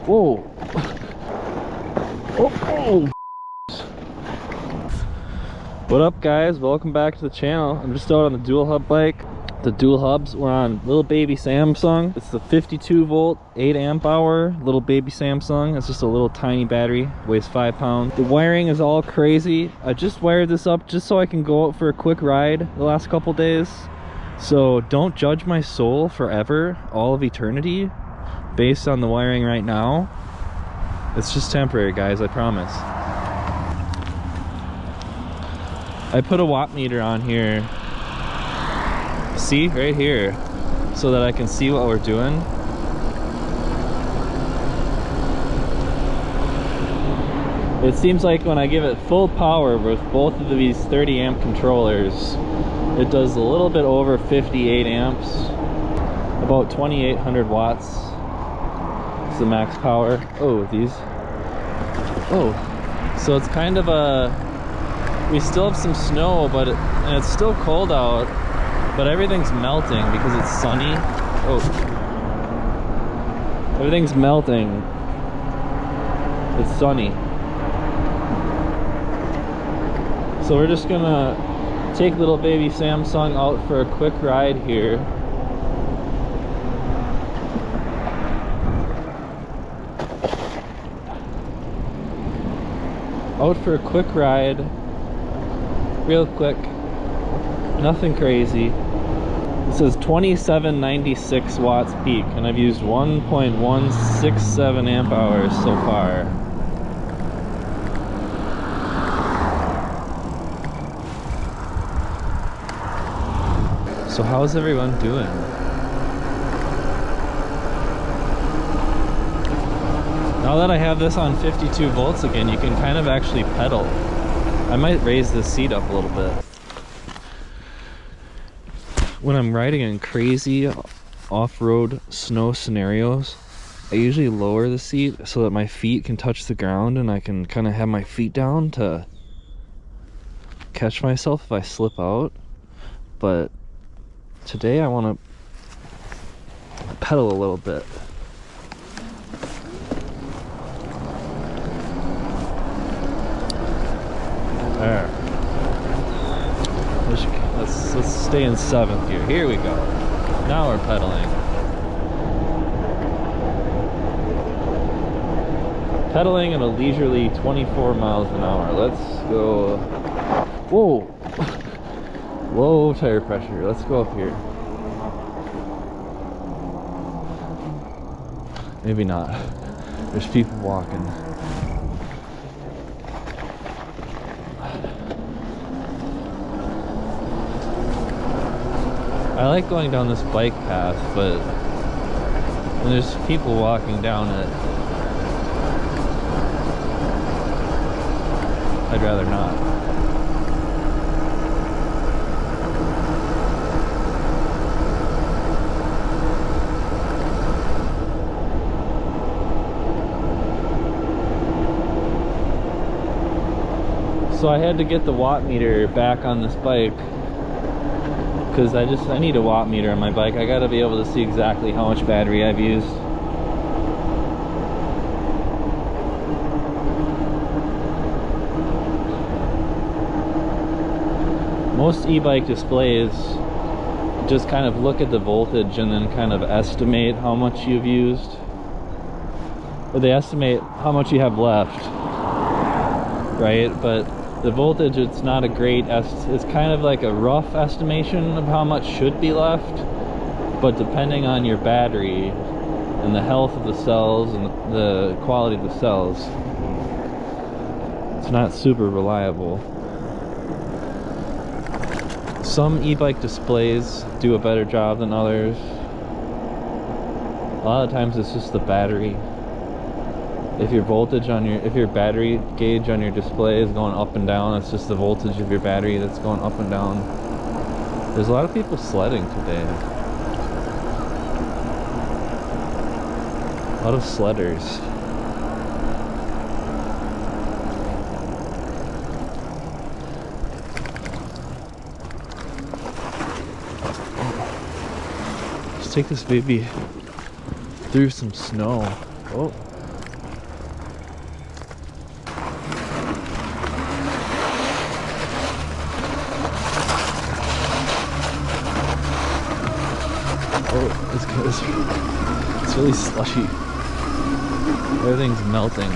Whoa. Oh. What up guys, welcome back to the channel. I'm just out on the dual hub bike. The dual hubs, we're on little baby Samsung. It's the 52 volt 8 amp hour little baby Samsung. It's just a little tiny battery, weighs 5 pounds. The wiring is all crazy. I just wired this up just so I can go out for a quick ride the last couple days. So don't judge my soul forever, all of eternity, based on the wiring right now. It's just temporary guys, I promise. I put a watt meter on here, see right here, so that I can see what we're doing. It seems like when I give it full power with both of these 30 amp controllers, it does a little bit over 58 amps, about 2800 watts is the max power. So it's kind of a, we still have some snow, but and it's still cold out, but everything's melting because it's sunny. Everything's melting. It's sunny. So we're just gonna take little baby Samsung out for a quick ride here. Out for a quick ride. Real quick. Nothing crazy. This is 2796 watts peak, and I've used 1.167 amp hours so far. So how's everyone doing? Now that I have this on 52 volts again, you can kind of actually pedal. I might raise this seat up a little bit. When I'm riding in crazy off-road snow scenarios, I usually lower the seat so that my feet can touch the ground and I can kind of have my feet down to catch myself if I slip out. But today I want to pedal a little bit. There. Let's stay in 7th gear. Here we go. Now we're pedaling. Pedaling at a leisurely 24 miles an hour. Let's go. Whoa! Low tire pressure. Let's go up here. Maybe not. There's people walking. I like going down this bike path, but when there's people walking down it, I'd rather not. So I had to get the watt meter back on this bike, because I need a watt meter on my bike. I gotta be able to see exactly how much battery I've used. Most e-bike displays just kind of look at the voltage and then kind of estimate how much you've used, or they estimate how much you have left, right? But the voltage, it's not a great it's kind of like a rough estimation of how much should be left, but depending on your battery and the health of the cells and the quality of the cells, it's not super reliable. Some e-bike displays do a better job than others. A lot of times it's just the battery. If your voltage on if your battery gauge on your display is going up and down, it's just the voltage of your battery that's going up and down. There's a lot of people sledding today. A lot of sledders. Let's take this baby through some snow. Oh. It's really slushy. Everything's melting.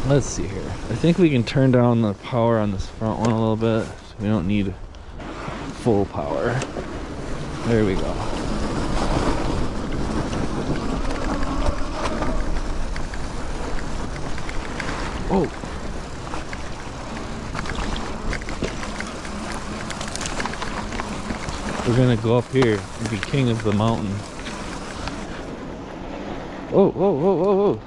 Let's see here. I think we can turn down the power on this front one a little bit. So we don't need full power. There we go. Oh. We're gonna go up here and be king of the mountain. Whoa, whoa, whoa, whoa, whoa.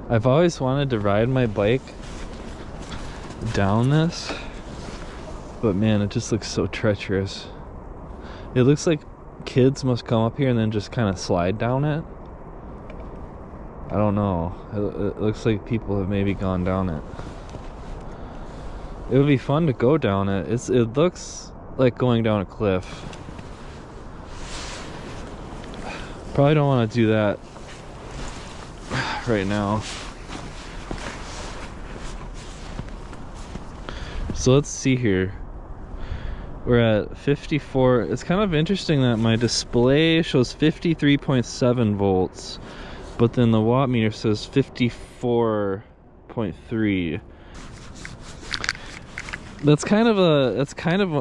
I've always wanted to ride my bike down this, but man, it just looks so treacherous. It looks like kids must come up here and then just kind of slide down it. I don't know. It looks like people have maybe gone down it. It would be fun to go down it. It looks like going down a cliff. Probably don't want to do that right now. So let's see here. We're at 54. It's kind of interesting that my display shows 53.7 volts, but then the watt meter says 54.3. That's kind of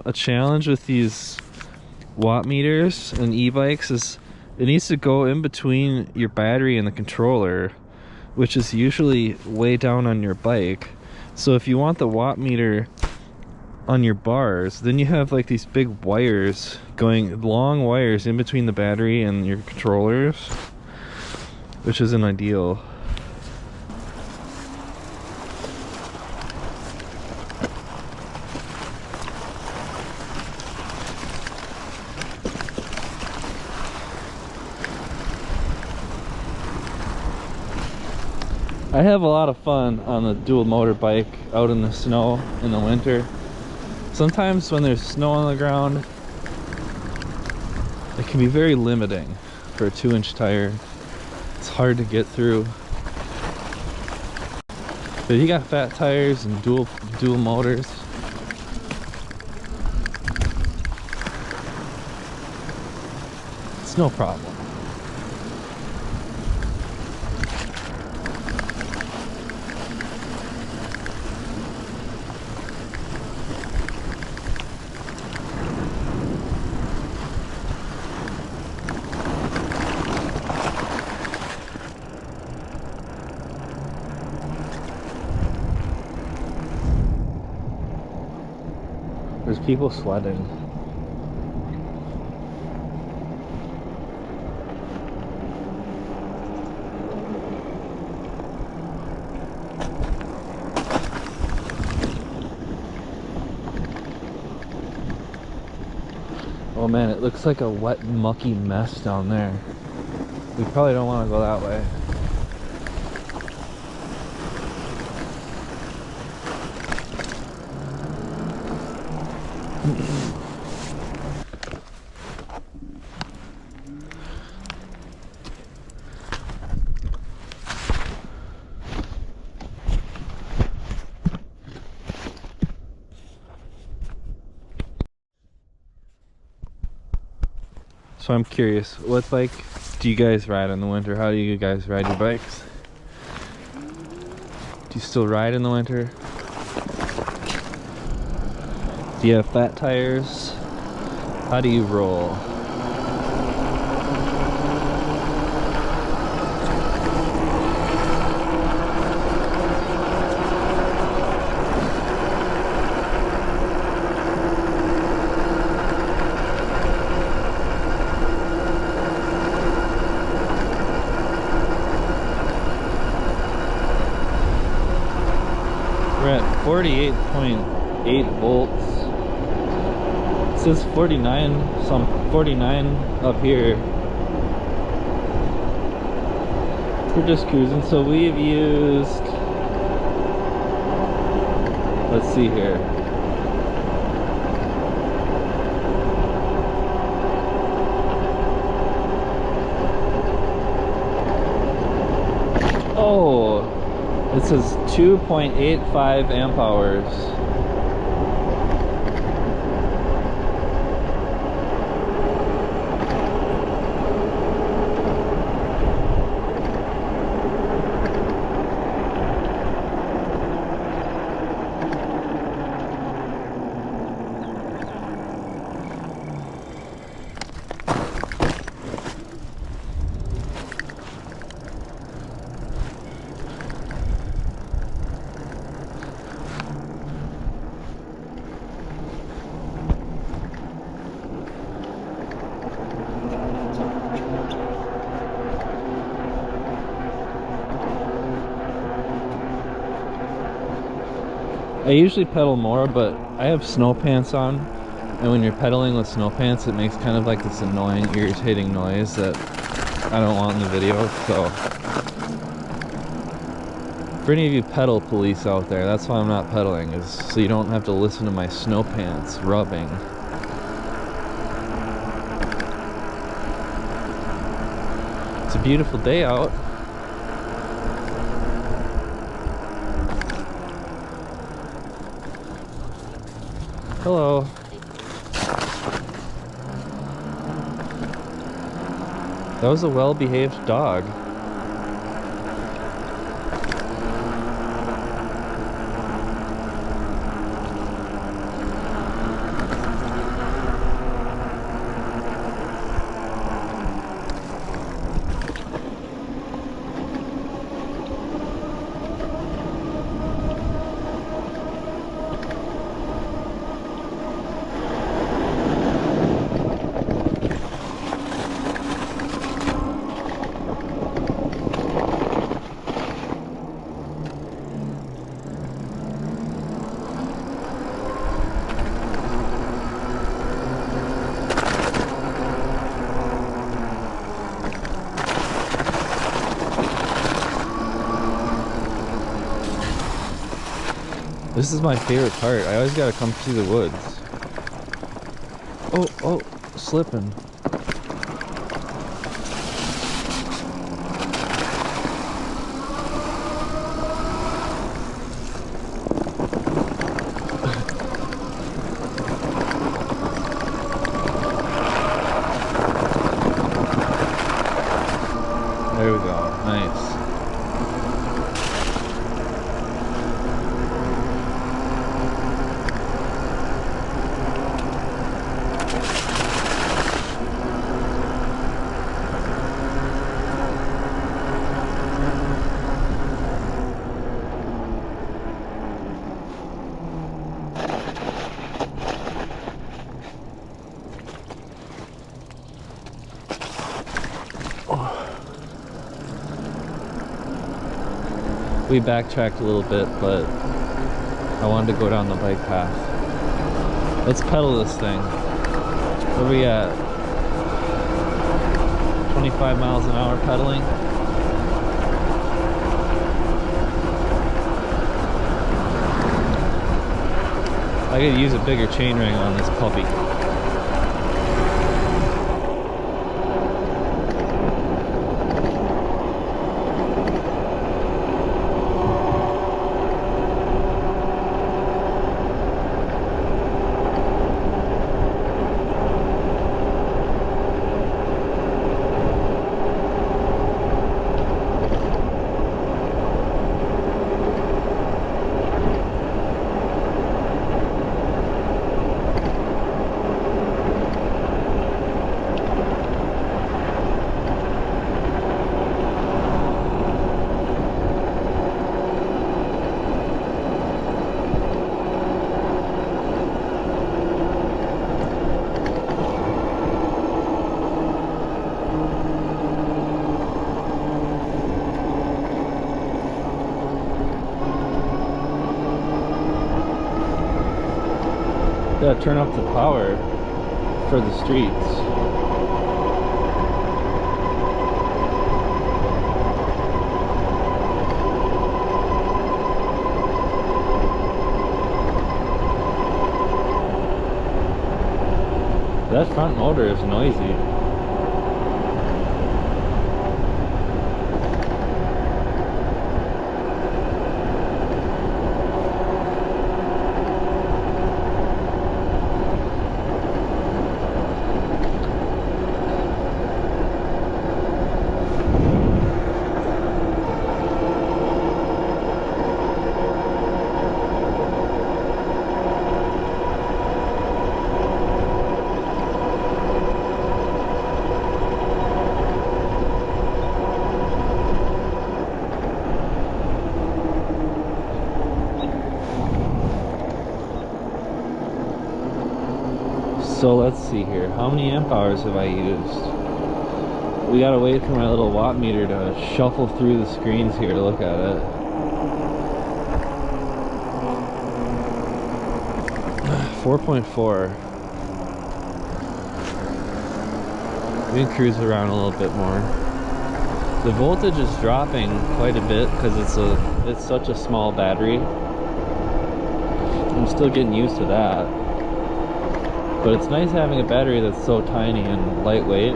a challenge with these watt meters and e-bikes, is it needs to go in between your battery and the controller, which is usually way down on your bike. So if you want the watt meter on your bars, then you have like these big wires going, long wires in between the battery and your controllers, which isn't ideal. I have a lot of fun on the dual motor bike out in the snow in the winter. Sometimes when there's snow on the ground, it can be very limiting for a 2-inch tire. It's hard to get through. But you got fat tires and dual motors, it's no problem. There's people sledding. Oh man, it looks like a wet, mucky mess down there. We probably don't want to go that way. So I'm curious, what bike do you guys ride in the winter? How do you guys ride your bikes? Do you still ride in the winter? Do you have fat tires? How do you roll? We're at 48.8 volts. It says 49 up here. We're just cruising. So we've used, let's see here, oh, it says 2.85 amp hours. I usually pedal more, but I have snow pants on, and when you're pedaling with snow pants, it makes kind of like this annoying, irritating noise that I don't want in the video. So for any of you pedal police out there, that's why I'm not pedaling, is so you don't have to listen to my snow pants rubbing. It's a beautiful day out. Hello. That was a well-behaved dog. This is my favorite part. I always gotta come through the woods. Oh, slipping. There we go. Nice. We backtracked a little bit, but I wanted to go down the bike path. Let's pedal this thing. What are we at? 25 miles an hour pedaling. I could use a bigger chainring on this puppy. Gotta turn up the power for the streets. That front motor is noisy. So let's see here. How many amp hours have I used? We gotta wait for my little watt meter to shuffle through the screens here to look at it. 4.4. We can cruise around a little bit more. The voltage is dropping quite a bit because it's such a small battery. I'm still getting used to that. But it's nice having a battery that's so tiny and lightweight.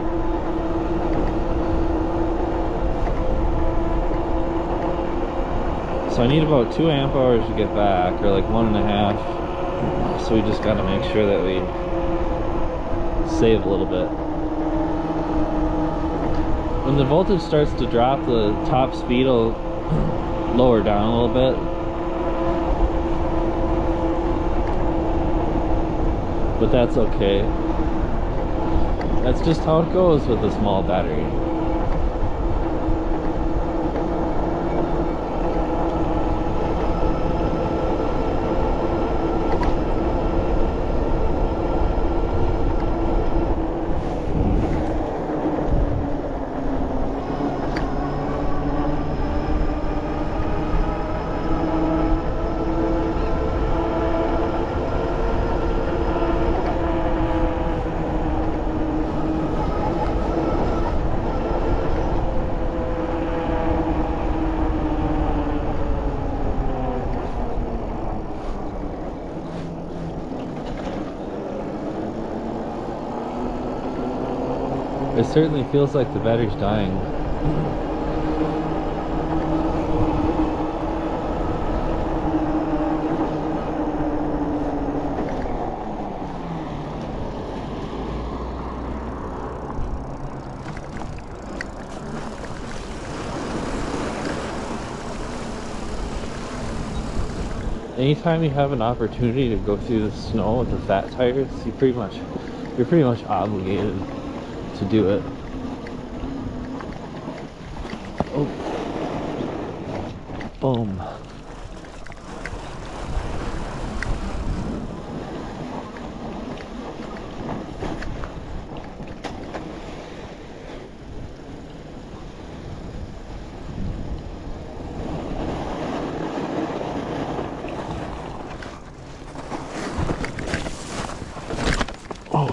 So I need about 2 amp hours to get back, or like 1.5. So we just gotta make sure that we save a little bit. When the voltage starts to drop, the top speed will lower down a little bit. But that's okay. That's just how it goes with a small battery. It certainly feels like the battery's dying. Anytime you have an opportunity to go through the snow with the fat tires, you're pretty much obligated to do it. Oh, boom. Oh.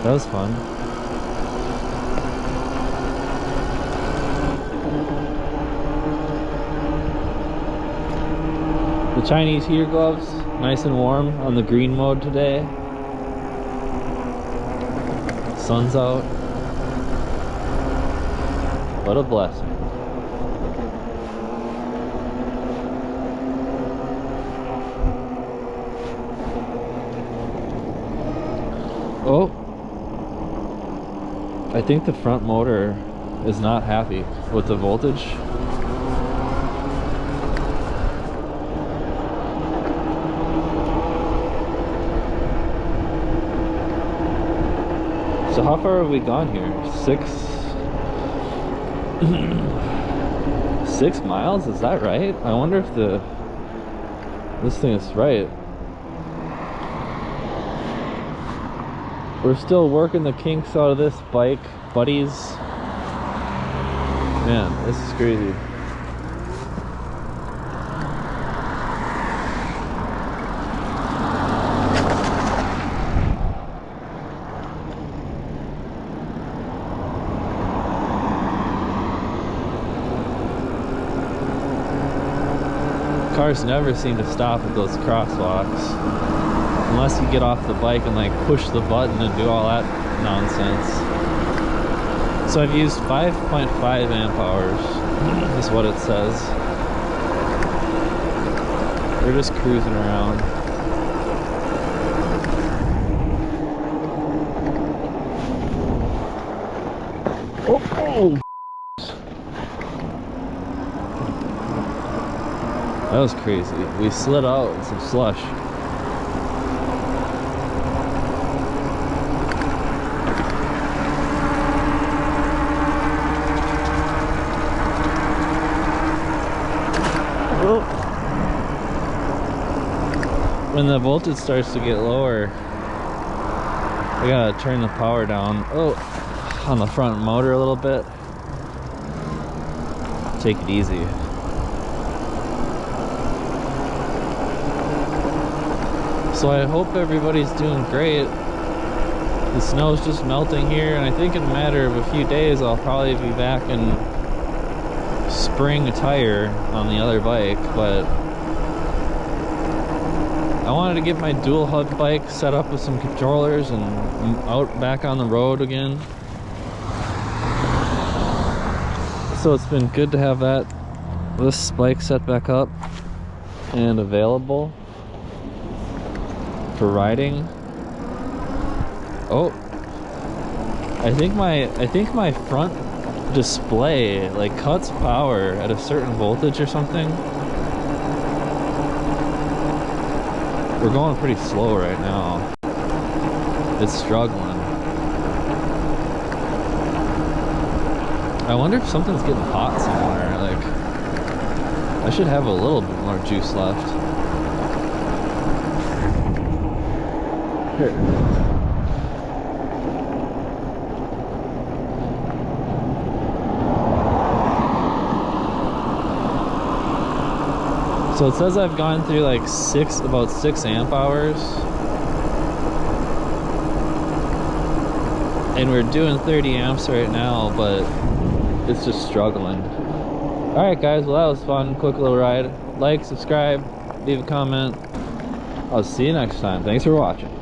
That was fun. The Chinese heater gloves, nice and warm on the green mode today. Sun's out. What a blessing. Oh. I think the front motor is not happy with the voltage. So how far have we gone here? 6 miles? Is that right? I wonder if this thing is right. We're still working the kinks out of this bike, buddies. Man, this is crazy. Cars never seem to stop at those crosswalks. Unless you get off the bike and like push the button and do all that nonsense. So I've used 5.5 amp hours, is what it says. We're just cruising around. Oh! That was crazy. We slid out in some slush. when the voltage starts to get lower, I gotta turn the power down on the front motor a little bit. Take it easy. So I hope everybody's doing great. The snow's just melting here, and I think in a matter of a few days I'll probably be back and spring a tire on the other bike. But I wanted to get my dual hub bike set up with some controllers and out back on the road again. So it's been good to have this bike set back up and available for riding. Oh, I think my front display like cuts power at a certain voltage or something. We're going pretty slow right now. It's struggling. I wonder if something's getting hot somewhere. Like, I should have a little bit more juice left. Here. So it says I've gone through like about 6 amp hours. And we're doing 30 amps right now, but it's just struggling. Alright guys, well that was fun. Quick little ride. Like, subscribe, leave a comment. I'll see you next time. Thanks for watching.